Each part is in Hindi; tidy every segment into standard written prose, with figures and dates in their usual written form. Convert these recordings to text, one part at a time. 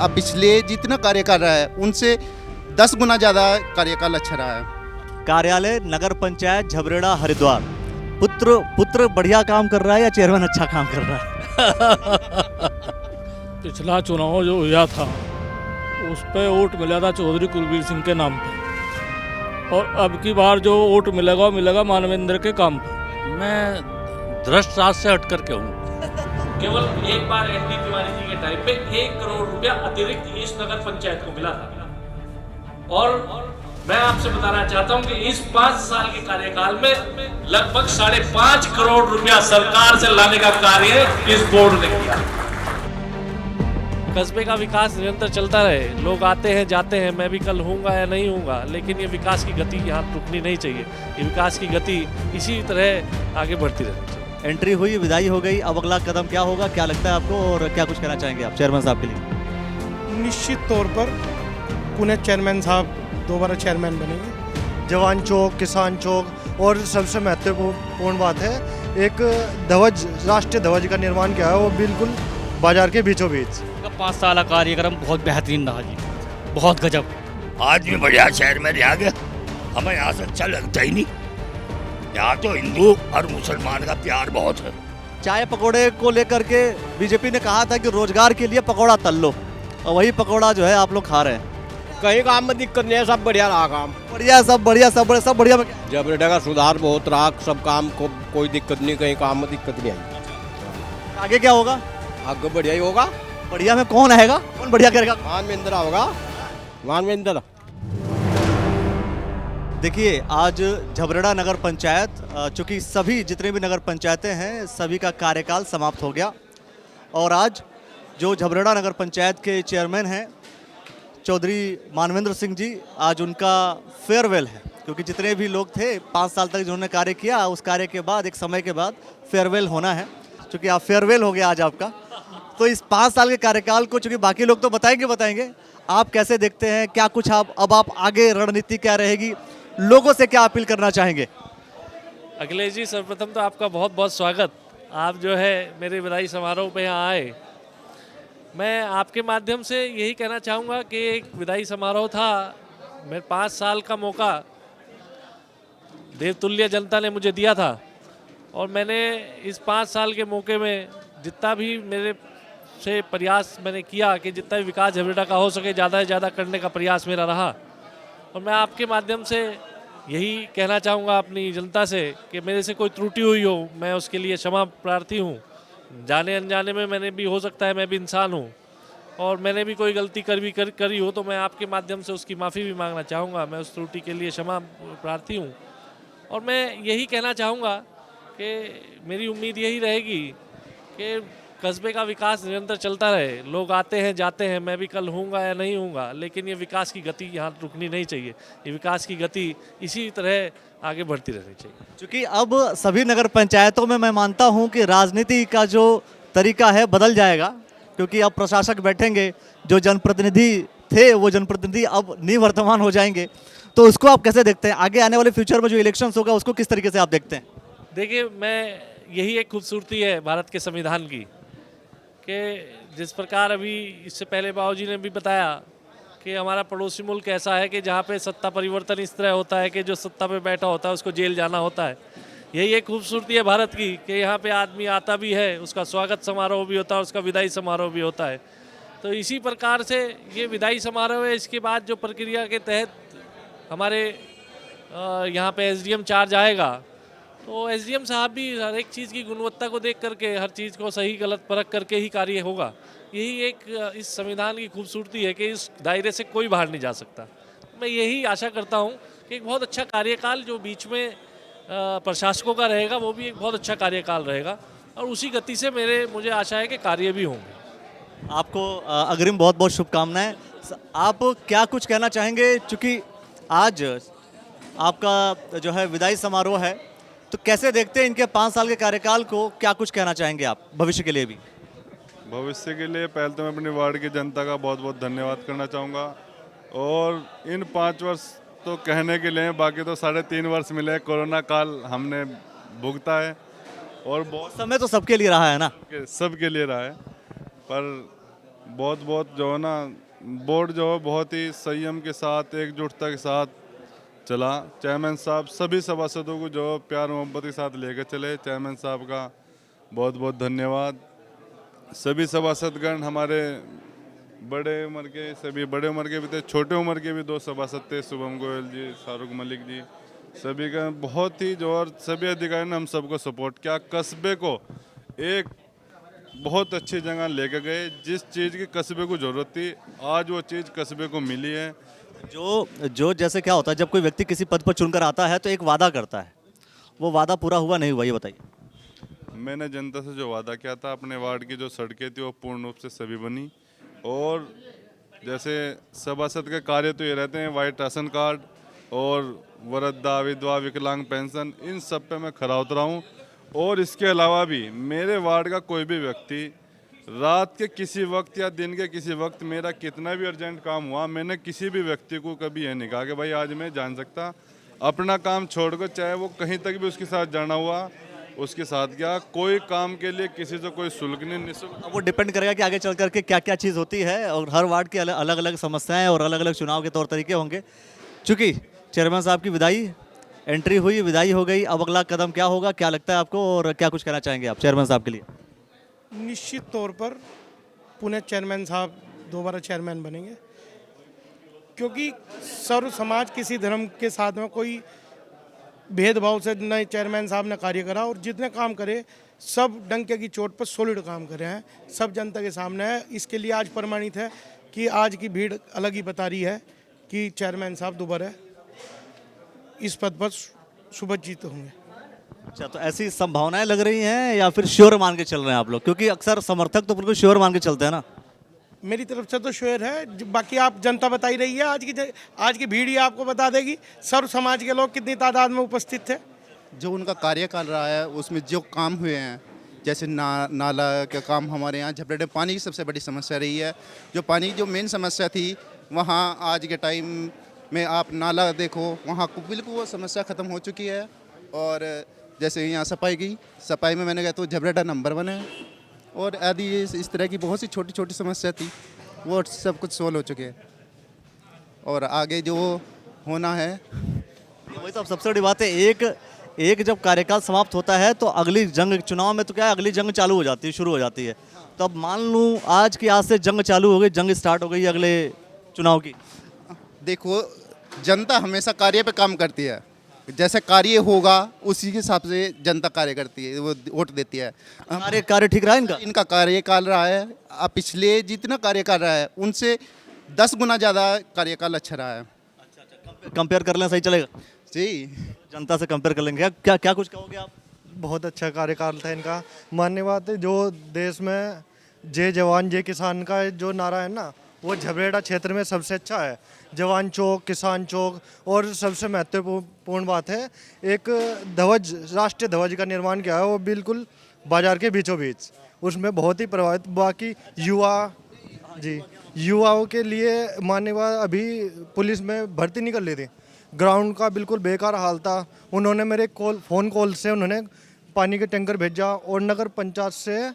अब पिछले जितना कार्यकाल रहा है उनसे 10 गुना ज़्यादा कार्यकाल अच्छा रहा है। कार्यालय नगर पंचायत झबरेड़ा हरिद्वार, पुत्र पुत्र बढ़िया काम कर रहा है या चेयरमैन अच्छा काम कर रहा है? पिछला चुनाव जो हुआ था उस पे वोट मिला था चौधरी कुलबीर सिंह के नाम पे, और अब की बार जो वोट मिलेगा मिलेगा मानवेंद्र के काम पे। मैं दृष्ट राज से हट करके हूँ। केवल एक बार एनडी तिवारी जी के टाइम पे 1 करोड़ रुपया अतिरिक्त इस नगर पंचायत को मिला था, और मैं आपसे बताना चाहता हूं कि इस 5 साल के कार्यकाल में लगभग 5.5 करोड़ रुपया सरकार से लाने का कार्य इस बोर्ड ने किया। कस्बे का विकास निरंतर चलता रहे, लोग आते हैं जाते हैं, मैं भी कल हूँगा या नहीं हूँगा, लेकिन ये विकास की गति यहाँ रुकनी नहीं चाहिए। ये विकास की गति इसी तरह आगे बढ़ती रहनी चाहिए। एंट्री हुई, विदाई हो गई, अब अगला कदम क्या होगा, क्या लगता है आपको और क्या कुछ कहना चाहेंगे आप चेयरमैन साहब के लिए? निश्चित तौर पर पुणे चेयरमैन साहब दोबारा चेयरमैन बनेंगे। जवान चौक, किसान चौक, और सबसे महत्वपूर्ण बात है एक ध्वज, राष्ट्रीय ध्वज का निर्माण किया है वो बिल्कुल बाजार के बीचों बीच। 5 साल का कार्यक्रम बहुत बेहतरीन रहा जी, बहुत गजब। आज भी बढ़िया शहर में रह गया, हमें यहाँ से अच्छा लगता ही नहीं। यहाँ तो हिंदू और मुसलमान का प्यार बहुत है। चाय पकौड़े को लेकर के बीजेपी ने कहा था कि रोजगार के लिए पकौड़ा तल लो, और वही पकौड़ा जो है आप लोग खा रहे हैं। कहीं काम में दिक्कत नहीं है, सब बढ़िया रहा काम। बढ़िया, सब बढ़िया, सब बढ़िया में झबरेड़ा का सुधार बहुत रहा, सब काम को कोई दिक्कत नहीं, कहीं काम में दिक्कत नहीं आई। आगे क्या होगा? आगे बढ़िया ही होगा। बढ़िया में कौन आएगा, कौन बढ़िया करेगा? मानवेंद्र होगा, मानवेंद्र। देखिए, आज झबरेड़ा नगर पंचायत, चूंकि सभी जितने भी नगर पंचायतें हैं सभी का कार्यकाल समाप्त हो गया, और आज जो झबरेड़ा नगर पंचायत के चेयरमैन हैं चौधरी मानवेंद्र सिंह जी, आज उनका फेयरवेल है, क्योंकि जितने भी लोग थे 5 साल तक जिन्होंने कार्य किया, उस कार्य के बाद एक समय के बाद फेयरवेल होना है। चूँकि आप फेयरवेल हो गया आज आपका, तो इस 5 साल के कार्यकाल को, चूँकि बाकी लोग तो बताएंगे, आप कैसे देखते हैं, क्या कुछ अब आप आगे रणनीति क्या रहेगी, लोगों से क्या अपील करना चाहेंगे? अखिलेश जी, सर्वप्रथम तो आपका बहुत बहुत स्वागत। आप जो है मेरे विदाई समारोह पे यहाँ आए। मैं आपके माध्यम से यही कहना चाहूँगा कि एक विदाई समारोह था, मेरे 5 साल का मौका देवतुल्य जनता ने मुझे दिया था, और मैंने इस 5 साल के मौके में जितना भी मेरे से प्रयास मैंने किया कि जितना भी विकास झबरेड़ा का हो सके ज़्यादा से ज़्यादा करने का प्रयास मेरा रहा। और मैं आपके माध्यम से यही कहना चाहूँगा अपनी जनता से कि मेरे से कोई त्रुटि हुई हो, मैं उसके लिए क्षमा प्रार्थी हूँ। जाने अनजाने में मैंने भी, हो सकता है मैं भी इंसान हूँ, और मैंने भी कोई गलती करी हो तो मैं आपके माध्यम से उसकी माफ़ी भी मांगना चाहूँगा। मैं उस त्रुटि के लिए क्षमा प्रार्थी हूँ, और मैं यही कहना चाहूँगा कि मेरी उम्मीद यही रहेगी कि कस्बे का विकास निरंतर चलता रहे, लोग आते हैं जाते हैं, मैं भी कल हूँगा या नहीं हूँगा, लेकिन ये विकास की गति यहाँ रुकनी नहीं चाहिए। ये विकास की गति इसी तरह आगे बढ़ती रहनी चाहिए। क्योंकि अब सभी नगर पंचायतों में मैं मानता हूँ कि राजनीति का जो तरीका है बदल जाएगा, क्योंकि अब प्रशासक बैठेंगे, जो जनप्रतिनिधि थे वो जनप्रतिनिधि अब निवर्तमान हो जाएंगे। तो उसको आप कैसे देखते हैं, आगे आने वाले फ्यूचर में जो इलेक्शंस होगा उसको किस तरीके से आप देखते हैं? देखिए, मैं यही एक खूबसूरती है भारत के संविधान की कि जिस प्रकार अभी इससे पहले बाबूजी ने भी बताया कि हमारा पड़ोसी मुल्क ऐसा है कि जहाँ पे सत्ता परिवर्तन इस तरह होता है कि जो सत्ता पे बैठा होता है उसको जेल जाना होता है। यही एक खूबसूरती है भारत की कि यहाँ पे आदमी आता भी है, उसका स्वागत समारोह भी होता है, उसका विदाई समारोह भी होता है। तो इसी प्रकार से ये विदाई समारोह है। इसके बाद जो प्रक्रिया के तहत हमारे यहाँ पे एसडीएम चार्ज आएगा, तो एसडीएम साहब भी हर एक चीज़ की गुणवत्ता को देख करके हर चीज़ को सही गलत परख करके ही कार्य होगा। यही एक इस संविधान की खूबसूरती है कि इस दायरे से कोई बाहर नहीं जा सकता। मैं यही आशा करता हूँ कि एक बहुत अच्छा कार्यकाल जो बीच में प्रशासकों का रहेगा वो भी एक बहुत अच्छा कार्यकाल रहेगा, और उसी गति से मुझे आशा है कि कार्य भी होंगे। आपको अग्रिम बहुत बहुत शुभकामनाएं। आप क्या कुछ कहना चाहेंगे, चूँकि आज आपका जो है विदाई समारोह है, तो कैसे देखते हैं इनके 5 साल के कार्यकाल को, क्या कुछ कहना चाहेंगे आप भविष्य के लिए भी? भविष्य के लिए पहले तो मैं अपने वार्ड की जनता का बहुत बहुत धन्यवाद करना चाहूँगा, और इन 5 वर्ष तो कहने के लिए, बाकी तो 3.5 वर्ष मिले, कोरोना काल हमने भुगता है, और बहुत समय तो सबके लिए रहा है ना, सबके लिए रहा है, पर बहुत बहुत जो है ना बोर्ड जो है बहुत ही संयम के साथ एकजुटता के साथ चला। चेयरमैन साहब सभी सभासदों को जो प्यार मोहब्बत के साथ लेकर चले, चेयरमैन साहब का बहुत बहुत धन्यवाद। सभी सभासदगण हमारे बड़े उम्र के, सभी बड़े उम्र के भी थे, छोटे उम्र के भी 2 सभासद थे, शुभम गोयल जी, शाहरुख मलिक जी, सभी का बहुत ही जो, और सभी अधिकारियों ने हम सबको सपोर्ट किया। कस्बे को एक बहुत अच्छी जगह लेके गए। जिस चीज़ की कस्बे को ज़रूरत थी आज वो चीज़ कस्बे को मिली है। जो जैसे क्या होता है जब कोई व्यक्ति किसी पद पर चुनकर आता है तो एक वादा करता है, वो वादा पूरा हुआ नहीं हुआ, ये बताइए। मैंने जनता से जो वादा किया था, अपने वार्ड की जो सड़कें थी वो पूर्ण रूप से सभी बनी। और जैसे सभासद के कार्य तो ये रहते हैं, वाइट राशन कार्ड और वृद्धा विधवा विकलांग पेंशन, इन सब पे मैं खरा उतरा हूँ। और इसके अलावा भी मेरे वार्ड का कोई भी व्यक्ति रात के किसी वक्त या दिन के किसी वक्त मेरा कितना भी अर्जेंट काम हुआ, मैंने किसी भी व्यक्ति को कभी ये नहीं कहा कि भाई आज मैं जान सकता, अपना काम छोड़कर चाहे वो कहीं तक भी उसके साथ जाना हुआ उसके साथ गया। कोई काम के लिए किसी से कोई शुल्क नहीं, निःशुल्क। अब वो डिपेंड करेगा कि आगे चल करके क्या क्या चीज़ होती है और हर वार्ड की अलग अलग समस्याएं और अलग अलग चुनाव के तौर तरीके होंगे। चूँकि चेयरमैन साहब की विदाई एंट्री हुई, विदाई हो गई, अब अगला कदम क्या होगा, क्या लगता है आपको और क्या कुछ कहना चाहेंगे आप चेयरमैन साहब के लिए? निश्चित तौर पर पुणे चेयरमैन साहब दोबारा चेयरमैन बनेंगे, क्योंकि सर्व समाज किसी धर्म के साथ में कोई भेदभाव से न चेयरमैन साहब ने कार्य करा और जितने काम करे सब डंके की चोट पर सॉलिड काम करे हैं, सब जनता के सामने है। इसके लिए आज प्रमाणित है कि आज की भीड़ अलग ही बता रही है कि चेयरमैन साहब दोबारा इस पद पर सुभज्जित होंगे। अच्छा, तो ऐसी संभावनाएं लग रही हैं या फिर श्योर मान के चल रहे हैं आप लोग? क्योंकि अक्सर समर्थक तो बिल्कुल श्योर मान के चलते हैं ना। मेरी तरफ से तो श्योर है, बाकी आप जनता बता ही रही है। आज की भीड़ ही आपको बता देगी सर्व समाज के लोग कितनी तादाद में उपस्थित थे। जो उनका कार्यकाल रहा है उसमें जो काम हुए हैं, जैसे नाला का काम, हमारे यहाँ झबरेड़े पानी की सबसे बड़ी समस्या रही है। जो पानी जो मेन समस्या थी वहाँ आज के टाइम में आप नाला देखो, वहाँ बिल्कुल वो समस्या ख़त्म हो चुकी है। और जैसे यहाँ सफाई में मैंने कहा तो झबरेड़ा नंबर 1 है। और आदि इस तरह की बहुत सी छोटी छोटी समस्या थी, वो सब कुछ सोल्व हो चुके हैं और आगे जो होना है। वही तो अब सबसे बड़ी बात है, एक जब कार्यकाल समाप्त होता है तो अगली जंग, चुनाव में तो क्या है, अगली जंग चालू हो जाती है, शुरू हो जाती है। तो अब मान लूँ आज की आज से जंग चालू हो गई, जंग स्टार्ट हो गई अगले चुनाव की। देखो, जनता हमेशा कार्य पे काम करती है, जैसे कार्य होगा उसी के हिसाब से जनता कार्य करती है, वो वोट देती है। कार्य ठीक रहा है इनका कार्यकाल रहा है, अब पिछले जितना कार्यकाल रहा है उनसे 10 गुना ज़्यादा कार्यकाल अच्छा रहा है। कंपेयर कर लें, सही चलेगा जी, जनता से कंपेयर कर लेंगे। क्या कुछ कहोगे आप? बहुत अच्छा कार्यकाल था इनका। माननीय बात है, जो देश में जय जवान जय किसान का जो नारा है ना, वो झबरेड़ा क्षेत्र में सबसे अच्छा है। जवान चौक, किसान चौक, और सबसे महत्वपूर्ण बात है, एक ध्वज, राष्ट्रीय ध्वज का निर्माण किया है, वो बिल्कुल बाजार के बीचों बीच। उसमें बहुत ही प्रभावित, बाकी युवाओं के लिए माननीय बात, अभी पुलिस में भर्ती नहीं कर ली थी, ग्राउंड का बिल्कुल बेकार हाल था। उन्होंने मेरे फ़ोन कॉल से उन्होंने पानी के टैंकर भेजा और नगर पंचायत से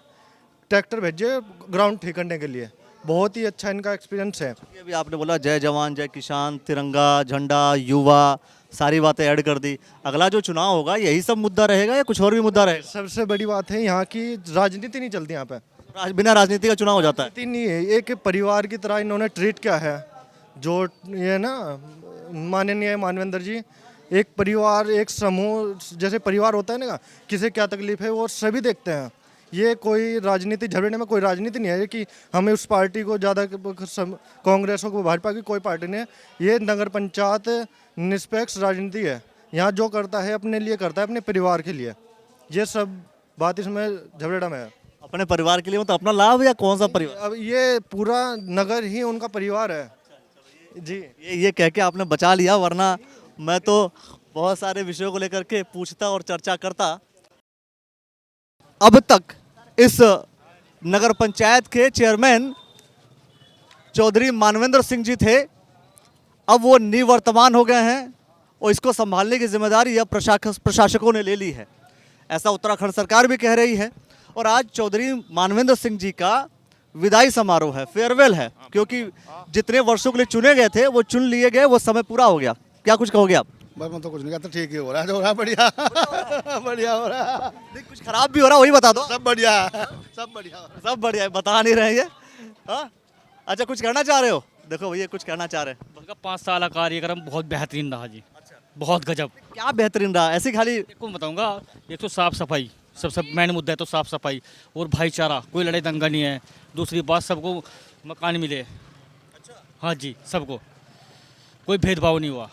ट्रैक्टर भेजे ग्राउंड ठीक करने के लिए। बहुत ही अच्छा इनका एक्सपीरियंस है। अभी आपने बोला जय जवान जय किसान, तिरंगा झंडा, युवा, सारी बातें ऐड कर दी। अगला जो चुनाव होगा यही सब मुद्दा रहेगा या कुछ और भी मुद्दा रहेगा? सबसे बड़ी बात है, यहाँ की राजनीति नहीं चलती। यहाँ पे बिना राजनीति का चुनाव हो जाता है। नहीं है, एक परिवार की तरह इन्होंने ट्रीट किया है। जो ये ना माननीय मानवेंद्र जी, एक परिवार, एक समूह, जैसे परिवार होता है ना, किसे क्या तकलीफ है वो सभी देखते हैं। ये कोई राजनीति, झबरेड़े में कोई राजनीति नहीं है कि हमें उस पार्टी को ज़्यादा, कांग्रेस को भाजपा की कोई पार्टी नहीं है। ये नगर पंचायत निष्पक्ष राजनीति है। यहाँ जो करता है अपने लिए करता है, अपने परिवार के लिए। ये सब बात इसमें झबरेड़ा में है। अपने परिवार के लिए मतलब अपना लाभ या कौन सा परिवार? अब ये पूरा नगर ही उनका परिवार है जी। ये कह के आपने बचा लिया, वरना मैं तो बहुत सारे विषयों को लेकर के पूछता और चर्चा करता। अब तक इस नगर पंचायत के चेयरमैन चौधरी मानवेंद्र सिंह जी थे, अब वो निवर्तमान हो गए हैं और इसको संभालने की जिम्मेदारी अब प्रशासकों ने ले ली है, ऐसा उत्तराखंड सरकार भी कह रही है। और आज चौधरी मानवेंद्र सिंह जी का विदाई समारोह है, फेयरवेल है, क्योंकि जितने वर्षों के लिए चुने गए थे वो चुन लिए गए, वो समय पूरा हो गया। क्या कुछ कहोगे आप? बस मैं तो कुछ नहीं कहता, ठीक ही हो रहा है, जो हो रहा है बढ़िया बढ़िया हो रहा है। नहीं, कुछ खराब भी हो रहा है, वही बता दो। सब बढ़िया सब बढ़िया सब बढ़िया है, बता नहीं रहे ये। हाँ, अच्छा, कुछ कहना चाह रहे हो? देखो भैया कुछ कहना चाह रहे हैं। उनका 5 साल का कार्यक्रम बहुत बेहतरीन रहा जी, बहुत गजब। क्या बेहतरीन रहा? ऐसी खाली को बताऊंगा, एक तो साफ सफाई, सबसे मेन मुद्दा है तो साफ सफाई और भाईचारा, कोई लड़ाई दंगा नहीं है। दूसरी बात, सबको मकान मिले। हाँ जी, सबको, कोई भेदभाव नहीं हुआ।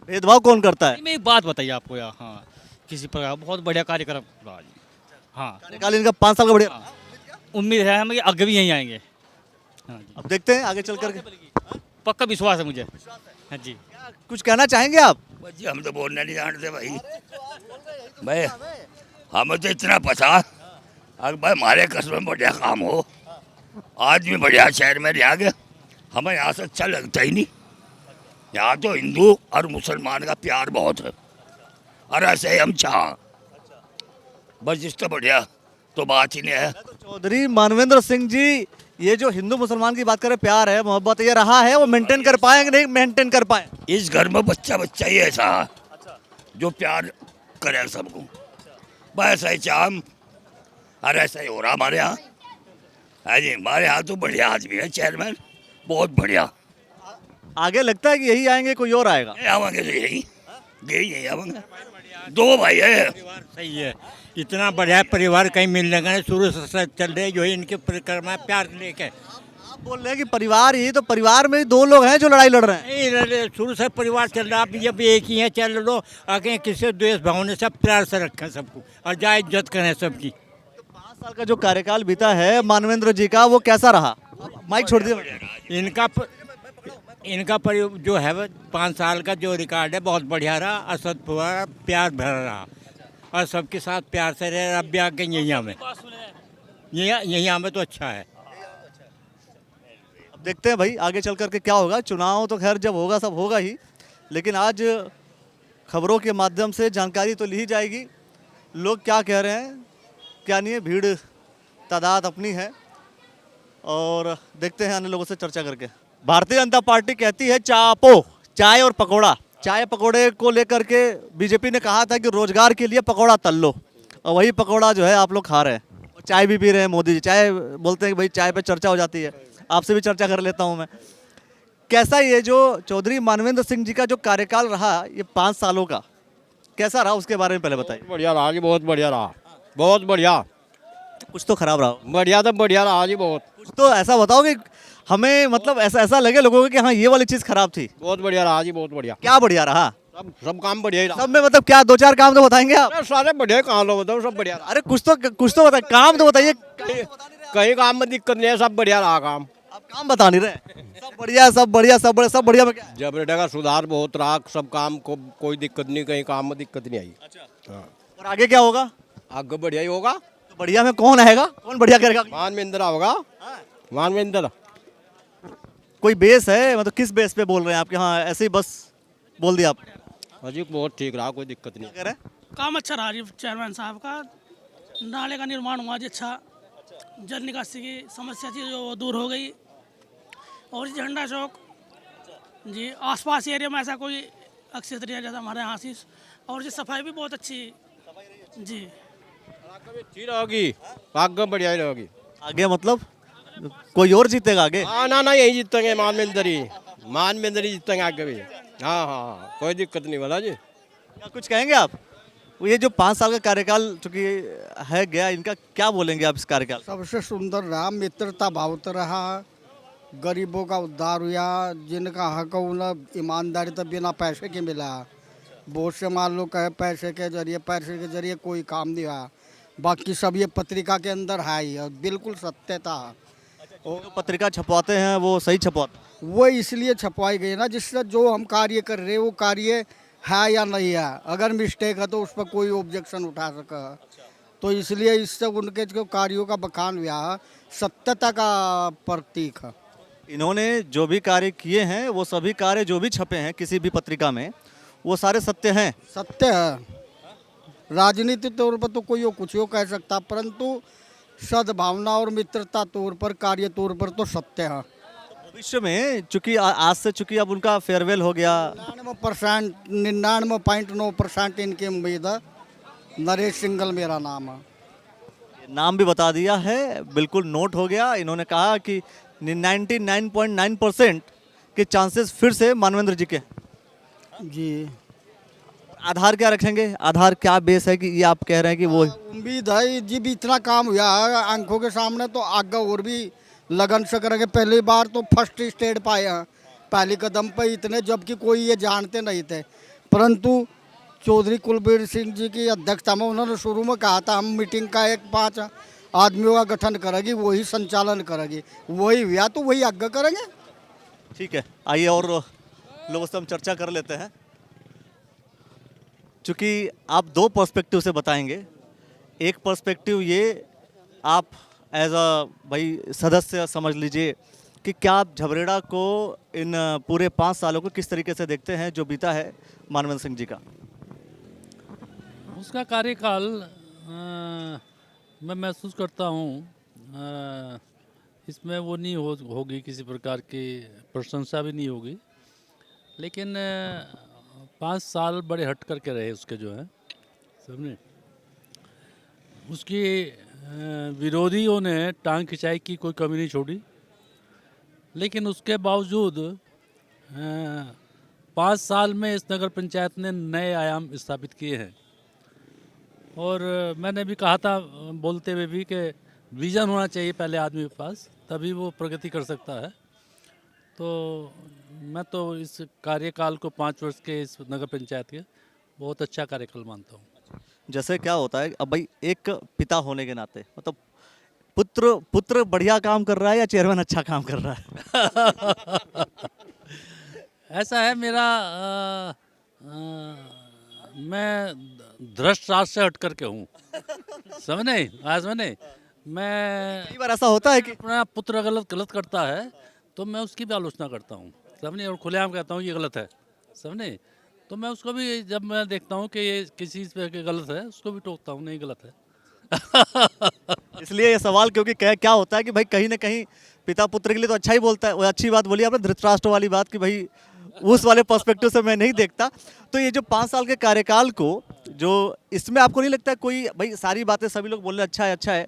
भेदभाव कौन करता है? मैं एक बात बताइए आपको यार, हाँ, किसी प्रकार बहुत बढ़िया कार्यक्रम रहा जी। हाँ, कार्यकाल इनका 5 साल का बढ़िया। उम्मीद है हमें आगे भी यहीं आएंगे। हाँ जी, अब देखते हैं आगे चल करके। पक्का विश्वास है मुझे। हाँ जी, कुछ कहना चाहेंगे आप? जी हम तो बोलना नहीं जानते भाई हमें तो इतना पता, अगर भाई हमारे कस्बे में बढ़िया काम हो, आज भी बढ़िया शहर में रह गए, हमें यहाँ से अच्छा लगता ही नहीं। यहाँ तो हिंदू और मुसलमान का प्यार बहुत है, और ऐसे ही हम चाह बस, इससे बढ़िया तो बात ही नहीं है। चौधरी मानवेंद्र सिंह जी, ये जो हिंदू मुसलमान की बात करें, प्यार है, मोहब्बत ये रहा है, वो मेंटेन कर पाएंगे? नहीं मेंटेन कर पाए? इस घर में बच्चा बच्चा ही ऐसा है जो प्यार करे सबको, बस ऐसा ही चाह, और ऐसा ही हो रहा हमारे यहाँ है जी। हमारे यहाँ तो बढ़िया आदमी है चेयरमैन, बहुत बढ़िया। आगे लगता है कि यही आएंगे, कोई और आएगा? आवांगे तो यही आवांगे। दो भाई है, सही है, इतना बढ़िया परिवार कहीं मिलने का नहीं, शुरू से चल रहे जो है इनके परिक्रमा प्यार लेके। आप बोल रहे हैं कि परिवार ही, तो परिवार में ही 2 लोग हैं जो लड़ाई लड़ रहे हैं। नहीं, शुरू से परिवार चल रहा है, अब एक ही है, चल लो आगे, किसी द्वेष भाव ने सब प्यार से रखें सबको, और जाए इज्जत करें सबकी। तो 5 साल का जो कार्यकाल बीता है मानवेंद्र जी का, वो कैसा रहा? माइक छोड़ दिया। इनका जो है 5 साल का जो रिकॉर्ड है बहुत बढ़िया रहा, असद प्यार भरा रहा, और सबके साथ प्यार से रहे। अब भी आगे यही हमें तो अच्छा है। अब देखते हैं भाई आगे चल करके क्या होगा। चुनाव तो खैर जब होगा सब होगा ही, लेकिन आज खबरों के माध्यम से जानकारी तो ली ही जाएगी, लोग क्या कह रहे हैं क्या नहीं है। भीड़ तादाद अपनी है, और देखते हैं अन्य लोगों से चर्चा करके। भारतीय जनता पार्टी कहती है चापो, चाय और पकौड़ा। चाय पकौड़े को लेकर के बीजेपी ने कहा था कि रोजगार के लिए पकौड़ा तल लो, और वही पकौड़ा जो है आप लोग खा रहे हैं, चाय भी पी रहे हैं। मोदी जी चाय बोलते हैं कि भाई चाय पे चर्चा हो जाती है, आपसे भी चर्चा कर लेता हूं मैं। कैसा ये जो चौधरी मानवेंद्र सिंह जी का जो कार्यकाल रहा, ये 5 सालों का, कैसा रहा उसके बारे में पहले बताइए। बढ़िया रहा जी, बहुत बढ़िया रहा, बहुत बढ़िया। कुछ तो खराब रहा? बढ़िया तो बढ़िया रहा जी, बहुत। कुछ तो ऐसा बताओ कि हमें मतलब ऐसा लगे लोगों को कि हाँ ये वाली चीज खराब थी। बहुत बढ़िया रहा जी, बहुत बढ़िया। क्या बढ़िया रहा? सब काम बढ़िया ही रहा। सब में मतलब क्या 2-4 काम तो बताएंगे आप? सारे बढ़िया काम लो, बताओ सब बढ़िया। अरे कुछ तो बताइए, काम तो बताइए। कहीं काम में दिक्कत नहीं है, सब बढ़िया रहा काम। आप काम बता नहीं रहे। सब बढ़िया, सब बढ़िया, सब बढ़िया, सब बढ़िया में क्या? जबरेटा का सुधार बहुत रहा, सब काम को कोई दिक्कत नहीं, कहीं काम में दिक्कत नहीं आई। अच्छा, और आगे क्या होगा? आगे बढ़िया ही होगा। तो बढ़िया में कौन आएगा, कौन बढ़िया करेगा? मानवेंद्र होगा, मानवेंद्र। कोई बेस है, मतलब किस बेस पे बोल रहे हैं आप कि हाँ ऐसे ही बस बोल दिया आप? अजी बहुत ठीक रहा, कोई दिक्कत नहीं। कह रहे काम अच्छा रहा जी चेयरमैन साहब का। नाले का निर्माण हुआ जी अच्छा, जल निकासी की समस्या थी जो वो दूर हो गई, और झंडा चौक जी आसपास एरिया में ऐसा कोई अक्षेत्र नहीं है जैसा हमारे यहाँ से, और जी सफाई भी बहुत अच्छी जी। अच्छी रहेगी, आगे बढ़िया ही रहेगी। आगे मतलब कोई और जीतेगा आगे? हाँ ना यही जीतेंगे, मानवेंद्र ही जीतेंगे आगे भी। हाँ, कोई दिक्कत नहीं वाला जी। क्या कुछ कहेंगे आप? ये जो 5 साल का कार्यकाल चूंकि है गया, इनका क्या बोलेंगे आप इस कार्यकाल? सबसे सुंदर रहा, मित्रता भाव रहा, गरीबों का उद्धार हुआ, जिनका हक उन्हें ईमानदारी तो बिना पैसे के मिला। बहुत से मान लो कहे पैसे के जरिए कोई काम नहीं हुआ, बाकी सब ये पत्रिका के अंदर है ही, और बिल्कुल सत्य था। जो पत्रिका छपवाते हैं वो सही छपवाते? वो इसलिए छपवाई गई ना, जिससे जो हम कार्य कर रहे हैं वो कार्य है या नहीं है, अगर मिस्टेक है तो उस पर कोई ऑब्जेक्शन उठा सके। तो इसलिए इससे उनके जो कार्यों का बखान हुआ, सत्यता का प्रतीक है। इन्होंने जो भी कार्य किए हैं, वो सभी कार्य जो भी छपे हैं किसी भी पत्रिका में, वो सारे सत्य हैं। सत्य है। राजनीतिक तौर पर तो कोई कुछ कह सकता, परंतु सद्भावना और मित्रता तौर पर, कार्य तौर पर तो सत्य है। भविष्य में चूंकि आज से चूंकि अब उनका फेयरवेल हो गया, 99.9% इनकी उम्मीद है। नरेश सिंघल मेरा नाम है। नाम भी बता दिया है, बिल्कुल नोट हो गया। इन्होंने कहा कि 99.9% के चांसेस फिर से मानवेंद्र जी के। जी। आधार क्या रखेंगे? आधार क्या बेस है कि ये आप कह रहे हैं कि वो उम्मीद है जी भी इतना काम हुआ है आंखों के सामने, तो आगे और भी लगन से करेंगे। पहली बार तो फर्स्ट स्टेट पाए हैं, पहले कदम पे इतने, जबकि कोई ये जानते नहीं थे। परंतु चौधरी कुलबीर सिंह जी की अध्यक्षता में उन्होंने शुरू में कहा था हम मीटिंग का 5 आदमियों का गठन करेगी, वही संचालन करेगी। वही हुआ तो वही आगे करेंगे। ठीक है, आइए और लोगों से हम चर्चा कर लेते हैं। चूँकि आप 2 पर्सपेक्टिव से बताएंगे। एक पर्सपेक्टिव ये, आप एज अ भाई सदस्य समझ लीजिए कि क्या आप झबरेड़ा को इन पूरे 5 सालों को किस तरीके से देखते हैं जो बीता है मानवेंद्र सिंह जी का? उसका कार्यकाल मैं महसूस करता हूँ इसमें वो नहीं होगी, किसी प्रकार की प्रशंसा भी नहीं होगी, लेकिन 5 साल बड़े हट करके रहे उसके जो है, समझे। उसकी विरोधियों ने टांग खिंचाई की कोई कमी नहीं छोड़ी, लेकिन उसके बावजूद 5 साल में इस नगर पंचायत ने नए आयाम स्थापित किए हैं। और मैंने भी कहा था बोलते हुए भी कि विज़न होना चाहिए पहले आदमी के पास, तभी वो प्रगति कर सकता है। तो मैं तो इस कार्यकाल को 5 वर्ष के इस नगर पंचायत के बहुत अच्छा कार्यकाल मानता हूँ। जैसे क्या होता है, अब भाई एक पिता होने के नाते मतलब पुत्र बढ़िया काम कर रहा है या चेयरमैन अच्छा काम कर रहा है? ऐसा है मेरा मैं दृष्ट राज से हट करके हूँ, समझे मैं कई बार ऐसा होता है कि अपना पुत्र गलत करता है तो मैं उसकी भी आलोचना करता हूँ, समझे, और खुलेआम कहता हूँ ये गलत है, समझे। तो मैं उसको भी, जब मैं देखता हूँ कि ये किसी पे गलत है, उसको भी टोकता हूँ नहीं गलत है। इसलिए ये सवाल, क्योंकि क्या होता है कि भाई कहीं ना कहीं पिता पुत्र के लिए तो अच्छा ही बोलता है। वो अच्छी बात बोली आपने, धृतराष्ट्र वाली बात, कि भाई उस वाले पर्सपेक्टिव से मैं नहीं देखता। तो ये जो 5 साल के कार्यकाल को, जो इसमें आपको नहीं लगता कोई, भाई सारी बातें सभी लोग बोल रहे अच्छा है,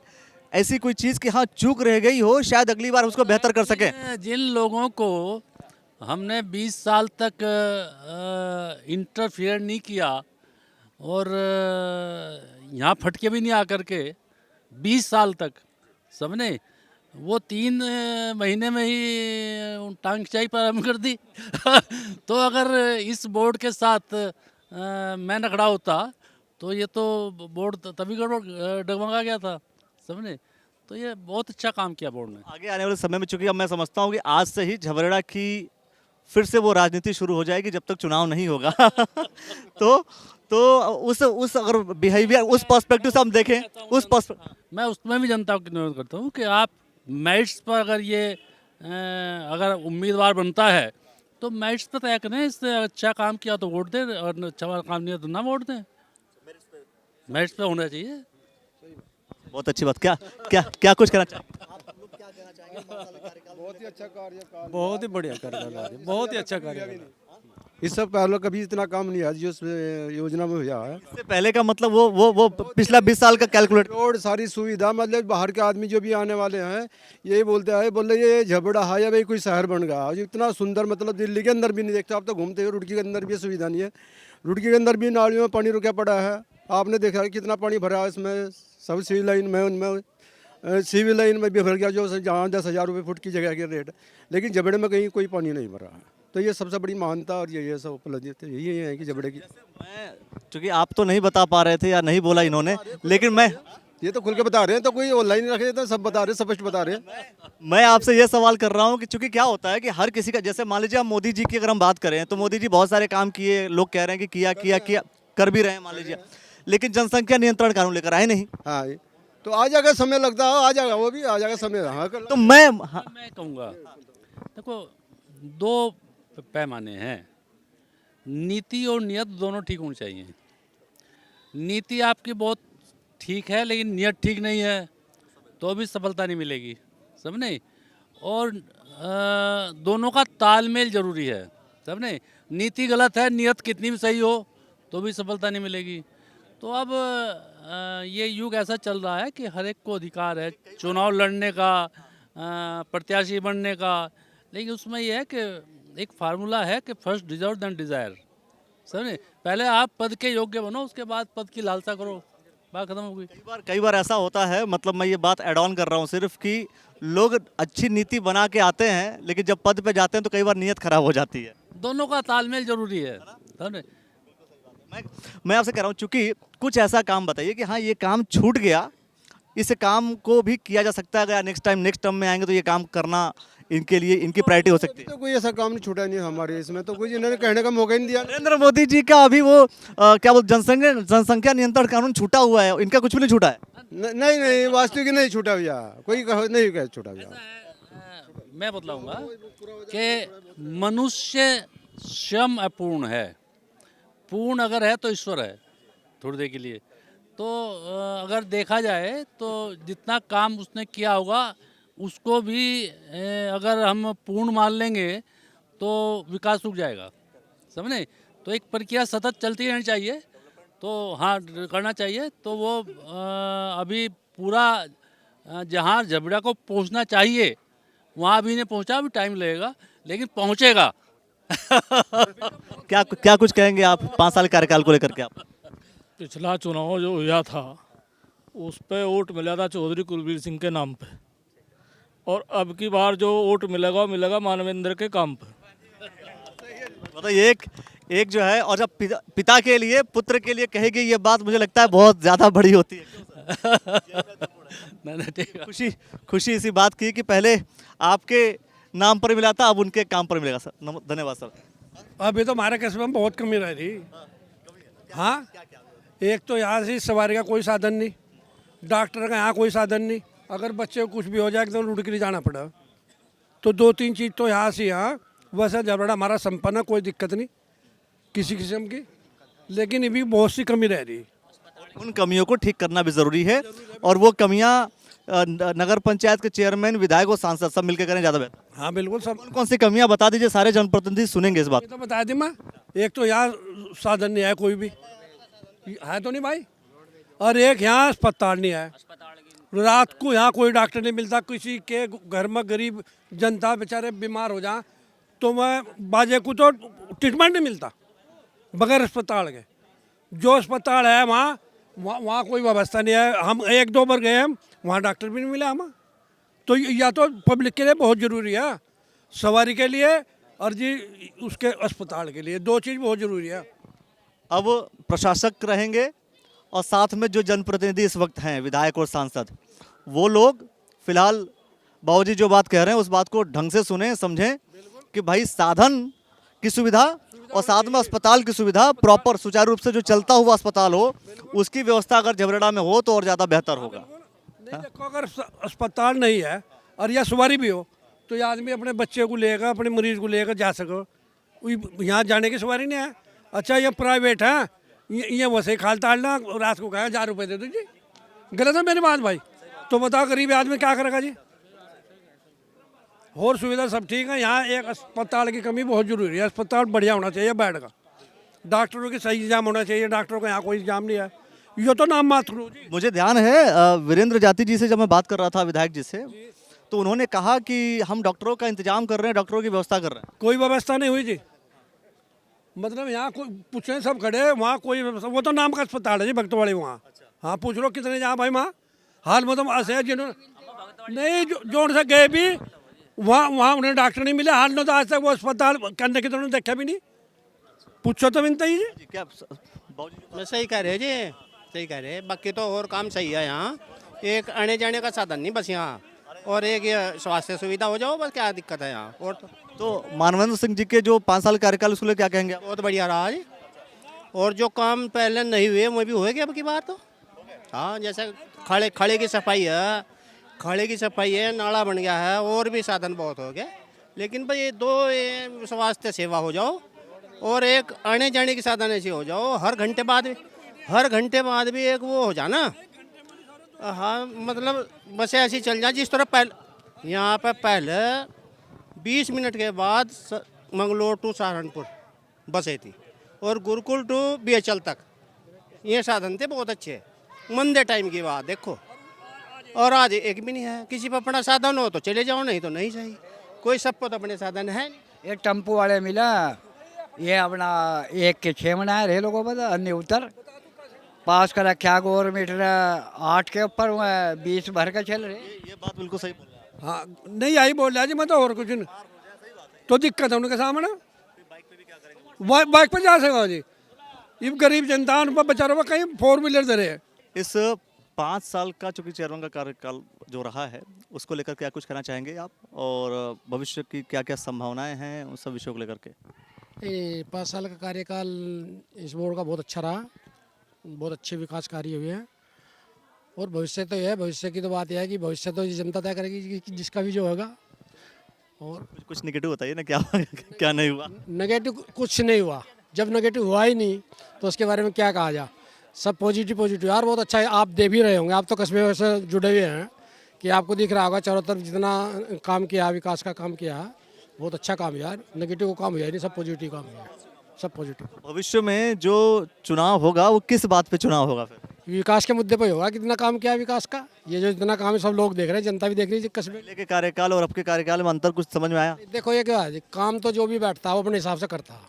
ऐसी कोई चीज़ कि हाँ चूक रह गई हो, शायद अगली बार उसको बेहतर कर सके? जिन लोगों को हमने 20 साल तक इंटरफियर नहीं किया और यहाँ फटके भी नहीं आकर के 20 साल तक, समझे, वो 3 महीने में ही टांग खिंचाई प्रारंभ कर दी। तो अगर इस बोर्ड के साथ मैं न खड़ा होता तो ये तो बोर्ड तभी डगमगा गया था, समझे। तो ये बहुत अच्छा काम किया बोर्ड ने। आगे आने वाले समय में, चूंकि अब मैं समझता हूँ कि आज से ही झबरेड़ा की फिर से वो राजनीति शुरू हो जाएगी जब तक चुनाव नहीं होगा। तो उस अगर बिहेवियर, उस पर्सपेक्टिव से हम देखें, मैं उसमें भी जनता को निवेदन करता हूँ कि आप मेरिट्स पर अगर ये अगर उम्मीदवार बनता है तो मेरिट्स पर तय करें। इससे अच्छा काम किया तो वोट दें और अच्छा काम नहीं तो ना वोट दें। मेरिट्स पे होना चाहिए। बहुत अच्छी बात। क्या कुछ कहना चाहिए? बहुत ही अच्छा कार्यकाल, बहुत ही बढ़िया कार्यकाल, बहुत ही अच्छा कार्यकाल। इससे पहले कभी इतना काम नहीं है जो योजना में हुआ है। इससे पहले का मतलब वो पिछला 20 साल का कैलकुलेट, रोड सारी सुविधा, मतलब बाहर के आदमी जो भी आने वाले हैं यही बोलते ये झबड़ा है या भाई कोई शहर बन गया। इतना सुंदर, मतलब दिल्ली के अंदर भी नहीं देखते आप तो घूमते हो, रुड़की के अंदर भी सुविधा नहीं है। रुड़की के अंदर भी नालियों में पानी रुका पड़ा है, आपने देखा है कितना पानी भरा है इसमें। सब सिविल लाइन में, उनमें सिविल लाइन में भी भर गया, जो जहाँ 10,000 रुपये फुट की जगह के रेट, लेकिन जबड़े में कहीं कोई पानी नहीं भरा है। तो ये सबसे बड़ी महानता और ये सब उपलब्धि यही है कि जबड़े की। मैं चूँकि आप तो नहीं बता पा रहे थे या नहीं बोला इन्होंने, लेकिन मैं ये तो खुल के बता रहे हैं, तो कोई ऑनलाइन रखे तो सब बता रहे हैं, स्पष्ट बता रहे हैं। मैं आपसे ये सवाल कर रहा हूँ कि चूंकि क्या होता है कि हर किसी का, जैसे मान लीजिए हम मोदी जी की अगर हम बात करें तो मोदी जी बहुत सारे काम किए, लोग कह रहे हैं कि किया कर भी रहे हैं मान लीजिए, लेकिन जनसंख्या नियंत्रण कानून लेकर आए नहीं। हाँ, तो आ जाएगा, समय लगता है, आ जाएगा, वो भी आ जाएगा समय। हाँ, तो मैं कहूँगा, देखो 2 पैमाने हैं, नीति और नियत दोनों ठीक होनी चाहिए। नीति आपकी बहुत ठीक है लेकिन नियत ठीक नहीं है, तो भी सफलता नहीं मिलेगी, समझे। और दोनों का तालमेल जरूरी है, समझे। नीति गलत है, नियत कितनी भी सही हो तो भी सफलता नहीं मिलेगी। तो अब ये युग ऐसा चल रहा है कि हर एक को अधिकार है चुनाव लड़ने का, प्रत्याशी बनने का, लेकिन उसमें यह है कि एक फार्मूला है कि फर्स्ट डिजर्व देन डिज़ायर, समझे। पहले आप पद के योग्य बनो, उसके बाद पद की लालसा करो, बात खत्म हो गई। कई बार ऐसा होता है, मतलब मैं ये बात ऐड ऑन कर रहा हूँ सिर्फ, कि लोग अच्छी नीति बना के आते हैं लेकिन जब पद पे जाते हैं तो कई बार नीयत खराब हो जाती है। दोनों का तालमेल जरूरी है, समझे। मैं आपसे कह रहा हूँ, चूंकि कुछ ऐसा काम बताइए कि हाँ ये काम छूट गया, इस काम को भी किया जा सकता है, अगर नेक्स्ट टर्म में आएंगे तो ये काम करना इनके लिए इनकी प्रायोरिटी हो सकती है। तो कोई ऐसा काम नहीं छूटा नहीं हमारे इसमें, तो कुछ इन्होंने कहने का मौका ही नहीं दिया। नरेंद्र मोदी जी का अभी वो क्या बोलते जनसंख्या नियंत्रण कानून छूटा हुआ है, इनका कुछ भी नहीं छूटा है। नहीं वास्तविक नहीं छूटा भैया, कोई नहीं कह छूटा भैया। मैं बतलाऊंगा कि मनुष्य स्वयं अपूर्ण है, पूर्ण अगर है तो ईश्वर है थोड़ी देर के लिए। तो अगर देखा जाए तो जितना काम उसने किया होगा उसको भी अगर हम पूर्ण मान लेंगे तो विकास रुक जाएगा, समझे। तो एक प्रक्रिया सतत चलती रहनी चाहिए, तो हाँ करना चाहिए। तो वो अभी पूरा जहाँ झबड़ा को पहुँचना चाहिए वहाँ अभी नहीं पहुँचा, अभी टाइम लगेगा लेकिन पहुँचेगा। क्या कुछ कहेंगे आप 5 साल कार्यकाल को लेकर के? आप पिछला चुनाव जो हुआ था उस पे वोट मिला था चौधरी कुलबीर सिंह के नाम पे, और अब की बार जो वोट मिलेगा मानवेंद्र के काम पे। मतलब एक जो है, और जब पिता के लिए पुत्र के लिए कहेगी ये बात, मुझे लगता है बहुत ज्यादा बड़ी होती है। खुशी इसी बात की कि पहले आपके नाम पर मिला था, अब उनके काम पर मिलेगा। सर धन्यवाद सर। अभी तो हमारे कस्बे में बहुत कमी रह रही। हाँ, एक तो यहाँ से सवारी का कोई साधन नहीं, डॉक्टर का यहाँ कोई साधन नहीं, अगर बच्चे को कुछ भी हो जाए एकदम लुढ़क जाना पड़ा। तो 2-3 चीज़ तो यहाँ से यहाँ, वैसे झबड़ा हमारा संपन्न है, कोई दिक्कत नहीं किसी किस्म की, लेकिन ये भी बहुत सी कमी रह रही। उन कमियों को ठीक करना भी जरूरी है, और वो कमियाँ नगर पंचायत के चेयरमैन, विधायक और सांसद सब मिलकर करें ज़्यादा बेहतर। हाँ बिल्कुल। सब कौन सी कमियाँ बता दीजिए, सारे जनप्रतिनिधि सुनेंगे इस बात। तो बता दी मैं, एक तो यहाँ साधन नहीं है, कोई भी है तो नहीं भाई, और एक यहाँ अस्पताल नहीं है। रात को यहाँ कोई डॉक्टर नहीं मिलता, किसी के घर में गरीब जनता बेचारे बीमार हो जाए तो मैं बाजे को तो ट्रीटमेंट नहीं मिलता बगैर अस्पताल के। जो अस्पताल है वहाँ कोई व्यवस्था नहीं है। हम 1-2 बार गए, हम वहाँ डॉक्टर भी नहीं मिला हमें। तो या तो पब्लिक के लिए बहुत ज़रूरी है, सवारी के लिए और जी उसके अस्पताल के लिए, 2 चीज़ बहुत ज़रूरी है। अब प्रशासक रहेंगे और साथ में जो जनप्रतिनिधि इस वक्त हैं, विधायक और सांसद, वो लोग फिलहाल बाबूजी जो बात कह रहे हैं उस बात को ढंग से सुने, समझें कि भाई साधन की सुविधा और साथ में अस्पताल की सुविधा प्रॉपर सुचारू रूप से जो चलता हुआ अस्पताल हो, उसकी व्यवस्था अगर झबरेड़ा में हो तो और ज़्यादा बेहतर होगा। नहीं देखो, अगर अस्पताल नहीं है और या सवारी भी हो तो ये आदमी अपने बच्चे को लेकर, अपने मरीज को लेकर जा सको। यहाँ जाने की सवारी नहीं है। अच्छा ये प्राइवेट है, ये वैसे खाल ताड़ना, रात को कहा 1000 रुपये दे दो जी, गलत है मेरी बात भाई। तो बताओ गरीब आदमी क्या करेगा जी। और सुविधा सब ठीक है, यहाँ एक अस्पताल की कमी बहुत ज़रूरी है। अस्पताल बढ़िया होना चाहिए, बेड का, डॉक्टरों की सही इंतजाम होना चाहिए। डॉक्टरों का यहाँ कोई इंतजाम नहीं है, ये तो नाम मात्र हो जी। मुझे ध्यान है वीरेंद्र जाति जी से जब मैं बात कर रहा था, विधायक जी से, तो उन्होंने कहा कि हम डॉक्टरों का इंतजाम कर रहे हैं, डॉक्टरों की व्यवस्था कर रहे हैं। कोई व्यवस्था नहीं हुई जी, मतलब यहाँ कोई पूछे सब खड़े, वहाँ कोई व्यवस्था, वो तो नाम का अस्पताल है जी भक्तवाड़ी वहाँ। हाँ पूछ लो कितने जहाँ भाई वहाँ हाल में तो ऐसे है जिन्होंने नहीं जोड़ से गए भी वहाँ उन्हें डॉक्टर नहीं मिले। हाल में तो आज तक वो अस्पताल करने की तो उन्होंने देखा भी नहीं, पूछो तो मिलता ही जी। क्या मैं सही कह रहे जी, सही कह रहे। बाकी तो और काम सही है यहाँ, एक आने जाने का साधन नहीं बस यहाँ, और एक ये स्वास्थ्य सुविधा हो जाओ, बस क्या दिक्कत है यहाँ। और तो मानवेंद्र सिंह जी के जो 5 साल कार्यकाल उसको लेकर क्या कहेंगे? बहुत बढ़िया रहा जी, और जो काम पहले नहीं हुए वो भी होएगा अब की बार तो। हाँ जैसे खड़े की सफाई है, खड़े की सफाई है, नाला बन गया है, और भी साधन बहुत हो गए। लेकिन भाई ये 2 स्वास्थ्य सेवा हो जाओ और एक आने जाने की साधन ऐसी हो जाओ, हर घंटे बाद भी एक वो हो जाना, हाँ मतलब बसें ऐसी चल जाए जिस तरह पहले यहाँ पे पहले 20 मिनट के बाद मंगलोर टू सहारनपुर बसें थी और गुरुकुल टू बीएचएल तक ये साधन थे बहुत अच्छे। मंदे टाइम की बात देखो, और आज एक भी नहीं है। किसी पर अपना साधन हो तो चले जाओ, नहीं तो नहीं चाहिए। कोई सबको तो अपने साधन है नहीं। एक टेम्पो वाले मिला, ये अपना 1 के 6 बनाए रहे लोगों पर, अन्य उतर पास का रखा गवर्नमेंट 8 के ऊपर 20 भर के चल रहे। ये बात बिल्कुल सही बोल रहे हैं। हाँ नहीं आई बोल रहा जी, मैं तो और कुछ नहीं, तो दिक्कत है उनके सामने। बाइक पर जा सका जी, ये गरीब जनता उन पर बेचारों पर कहीं 4 व्हीलर दे रहे हैं। इस 5 साल का चूंकि चेयरमैन का कार्यकाल जो रहा है उसको लेकर क्या कुछ कहना चाहेंगे आप, और भविष्य की क्या क्या संभावनाएं हैं उन सब विषयों को लेकर के? 5 साल का कार्यकाल इस बोर्ड का बहुत अच्छा रहा, बहुत अच्छे विकास कार्य हुए हैं। और भविष्य तो यह है, भविष्य की तो बात यह है कि भविष्य तो जनता तय करेगी कि जिसका भी जो होगा। और कुछ नेगेटिव बताइए ना, क्या क्या नहीं हुआ? नेगेटिव कुछ नहीं हुआ, जब नेगेटिव हुआ ही नहीं तो उसके बारे में क्या कहा जा। सब पॉजिटिव यार, बहुत अच्छा है। आप दे भी रहे होंगे, आप तो कस्बे से जुड़े हुए हैं कि आपको दिख रहा होगा चारों तरफ जितना काम किया, विकास का काम किया, बहुत अच्छा काम यार। नेगेटिव काम हुआ नहीं, सब पॉजिटिव काम हुआ, सब पॉजिटिव। भविष्य में जो चुनाव होगा वो किस बात पे चुनाव होगा फिर? विकास के मुद्दे पर होगा, कितना काम किया है विकास का। ये जो इतना काम है सब लोग देख रहे हैं, जनता भी देख रही है। कस्बे के कार्यकाल और अब के कार्यकाल में अंतर कुछ समझ में आया? देखो ये क्या है, काम तो जो भी बैठता है वो अपने हिसाब से करता है,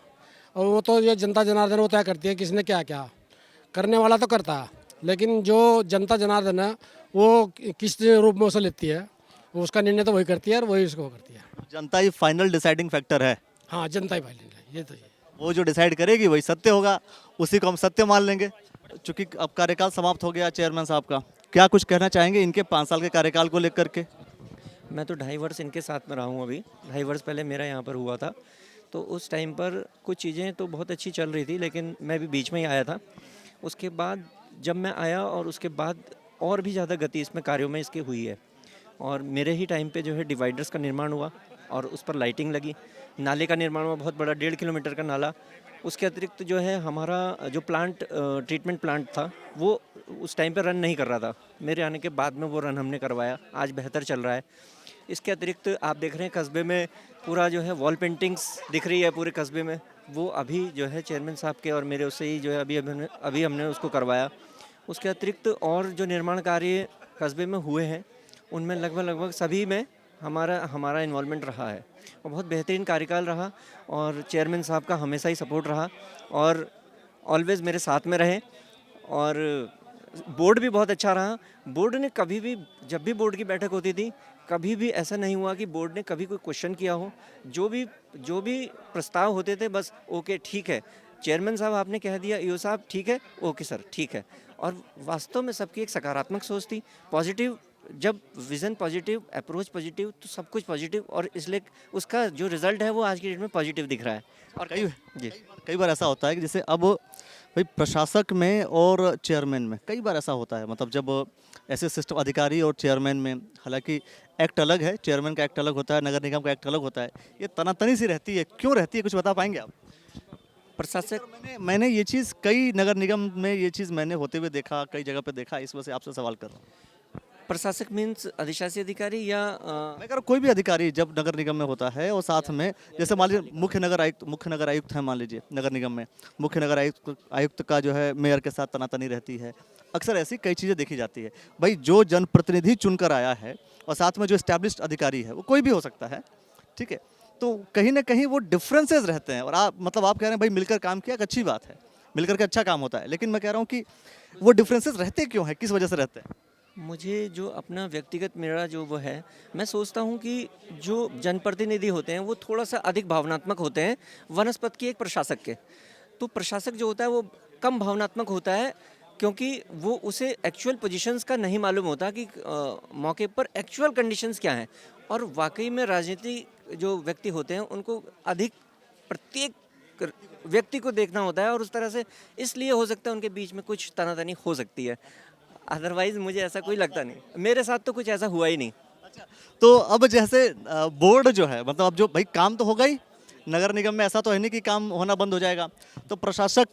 और वो तो ये जनता जनार्दन वो तय करती है किसने क्या क्या करने वाला तो करता है। लेकिन जो जनता जनार्दन है वो किस रूप में उसे लेती है, वो उसका निर्णय तो वही करती है और वही उसको करती है। जनता ही फाइनल डिसाइडिंग फैक्टर है। हाँ, जनता ही फाइनल है, ये तो ये वो जो डिसाइड करेगी वही सत्य होगा, उसी को हम सत्य मान लेंगे। चूंकि अब कार्यकाल समाप्त हो गया चेयरमैन साहब का, क्या कुछ कहना चाहेंगे इनके 5 साल के कार्यकाल को लेकर के? मैं तो 2.5 वर्ष इनके साथ में रहा हूँ। अभी 2.5 वर्ष पहले मेरा यहाँ पर हुआ था, तो उस टाइम पर कुछ चीज़ें तो बहुत अच्छी चल रही थी, लेकिन मैं भी बीच में ही आया था। उसके बाद जब मैं आया और उसके बाद और भी ज़्यादा गति इसमें कार्यों में इसकी हुई है, और मेरे ही टाइम पे जो है डिवाइडर्स का निर्माण हुआ और उस पर लाइटिंग लगी। नाले का निर्माण हुआ, बहुत बड़ा 1.5 किलोमीटर का नाला। उसके अतिरिक्त जो है हमारा जो प्लांट ट्रीटमेंट प्लांट था वो उस टाइम पे रन नहीं कर रहा था, मेरे आने के बाद में वो रन हमने करवाया, आज बेहतर चल रहा है। इसके अतिरिक्त आप देख रहे हैं कस्बे में पूरा जो है वॉल पेंटिंग्स दिख रही है पूरे कस्बे में, वो अभी जो है चेयरमैन साहब के और मेरे उससे ही जो है अभी हमने उसको करवाया। उसके अतिरिक्त और जो निर्माण कार्य कस्बे में हुए हैं उनमें लगभग सभी में हमारा इन्वॉल्वमेंट रहा है, और बहुत बेहतरीन कार्यकाल रहा, और चेयरमैन साहब का हमेशा ही सपोर्ट रहा और ऑलवेज़ मेरे साथ में रहे। और बोर्ड भी बहुत अच्छा रहा। बोर्ड ने कभी भी, जब भी बोर्ड की बैठक होती थी, कभी भी ऐसा नहीं हुआ कि बोर्ड ने कभी कोई क्वेश्चन किया हो। जो भी प्रस्ताव होते थे बस ओके ठीक है, चेयरमैन साहब आपने कह दिया, ईओ साहब ठीक है, ओके सर ठीक है। और वास्तव में सबकी एक सकारात्मक सोच थी, पॉजिटिव। जब विज़न पॉजिटिव, अप्रोच पॉजिटिव, तो सब कुछ पॉजिटिव, और इसलिए उसका जो रिज़ल्ट है वो आज की डेट में पॉजिटिव दिख रहा है। और कई बार ऐसा होता है कि जैसे अब भाई प्रशासक में और चेयरमैन में कई बार ऐसा होता है, मतलब जब ऐसे सिस्टम अधिकारी और चेयरमैन में, हालांकि एक्ट अलग है, चेयरमैन का एक्ट अलग होता है, नगर निगम का एक्ट अलग होता है, ये तनातनी सी रहती है, क्यों रहती है, कुछ बता पाएंगे आप? प्रशासक मैंने ये चीज़ कई नगर निगम में ये चीज़ मैंने होते हुए देखा, कई जगह पे देखा, इस वजह से आपसे सवाल कर रहा हूँ। प्रशासक मीन्स अधिशासी अधिकारी या मैं कह रहा हूँ कोई भी अधिकारी जब नगर निगम में होता है, और साथ में जैसे मान लीजिए मुख्य नगर आयुक्त है, मान लीजिए नगर निगम में मुख्य नगर आयुक्त का जो है मेयर के साथ तनातनी रहती है, अक्सर ऐसी कई चीज़ें देखी जाती है। भाई जो जनप्रतिनिधि चुनकर आया है और साथ में जो एस्टैब्लिश्ड अधिकारी है वो कोई भी हो सकता है, ठीक है, तो कहीं ना कहीं वो डिफरेंसेस रहते हैं। और आप कह रहे हैं भाई मिलकर काम किया, एक अच्छी बात है, मिलकर के अच्छा काम होता है, लेकिन मैं कह रहा हूँ कि वो डिफरेंसेस रहते क्यों हैं, किस वजह से रहते हैं? मुझे जो अपना व्यक्तिगत मेरा जो वो है, मैं सोचता हूँ कि जो जनप्रतिनिधि होते हैं वो थोड़ा सा अधिक भावनात्मक होते हैं वनस्पत की एक प्रशासक के। तो प्रशासक जो होता है वो कम भावनात्मक होता है, क्योंकि वो उसे एक्चुअल पोजीशंस का नहीं मालूम होता कि मौके पर एक्चुअल कंडीशंस क्या हैं। और वाकई में राजनीति जो व्यक्ति होते हैं उनको अधिक प्रत्येक व्यक्ति को देखना होता है, और उस तरह से इसलिए हो सकता है उनके बीच में कुछ तनातनी हो सकती है। अदरवाइज मुझे ऐसा कोई लगता नहीं, मेरे साथ तो कुछ ऐसा हुआ ही नहीं। तो अब जैसे बोर्ड जो है, मतलब अब जो भाई काम तो होगा ही, नगर निगम में ऐसा तो है नहीं कि काम होना बंद हो जाएगा, तो प्रशासक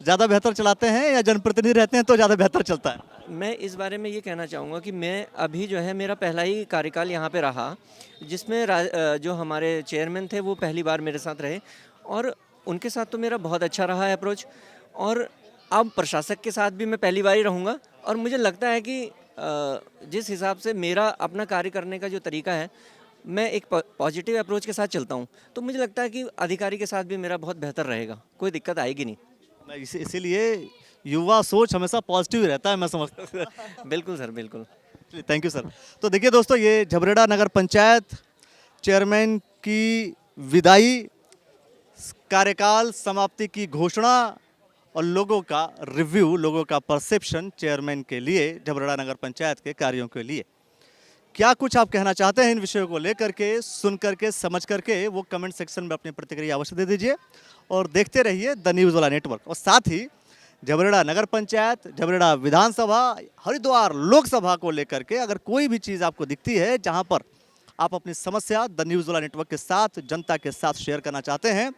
ज़्यादा बेहतर चलाते हैं या जनप्रतिनिधि रहते हैं तो ज़्यादा बेहतर चलता है? मैं इस बारे में ये कहना चाहूँगा कि मैं अभी जो है मेरा पहला ही कार्यकाल यहाँ पे रहा, जिसमें जो हमारे चेयरमैन थे वो पहली बार मेरे साथ रहे और उनके साथ तो मेरा बहुत अच्छा रहा है अप्रोच। और अब प्रशासक के साथ भी मैं पहली बार ही रहूँगा और मुझे लगता है कि जिस हिसाब से मेरा अपना कार्य करने का जो तरीका है, मैं एक पॉजिटिव अप्रोच के साथ चलता हूँ, तो मुझे लगता है कि अधिकारी के साथ भी मेरा बहुत बेहतर रहेगा, कोई दिक्कत आएगी नहीं। इसीलिए युवा सोच हमेशा पॉजिटिव रहता है, मैं समझता हूँ। बिल्कुल सर, बिल्कुल। Thank you sir. तो देखिए दोस्तों, ये झबरेड़ा नगर पंचायत चेयरमैन की विदाई, कार्यकाल समाप्ति की घोषणा और लोगों का रिव्यू, लोगों का परसेप्शन चेयरमैन के लिए, झबरेड़ा नगर पंचायत के कार्यों के लिए। क्या कुछ आप कहना चाहते हैं इन विषयों को लेकर के, सुन करके, समझ करके, वो कमेंट सेक्शन में अपनी प्रतिक्रिया अवश्य दे दीजिए और देखते रहिए द न्यूज़ वाला नेटवर्क। और साथ ही झबरेड़ा नगर पंचायत, झबरेड़ा विधानसभा, हरिद्वार लोकसभा को लेकर के अगर कोई भी चीज़ आपको दिखती है जहां पर आप अपनी समस्या द न्यूज़ वाला नेटवर्क के साथ, जनता के साथ शेयर करना चाहते हैं,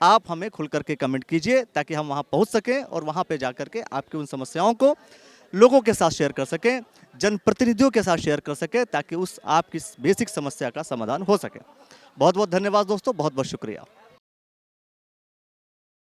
आप हमें खुल करके कमेंट कीजिए ताकि हम वहां पहुंच सकें और वहां पे जा करके आपकी उन समस्याओं को लोगों के साथ शेयर कर सकें, जनप्रतिनिधियों के साथ शेयर कर सकें, ताकि उस आपकी बेसिक समस्या का समाधान हो सके। बहुत बहुत धन्यवाद दोस्तों, बहुत बहुत शुक्रिया।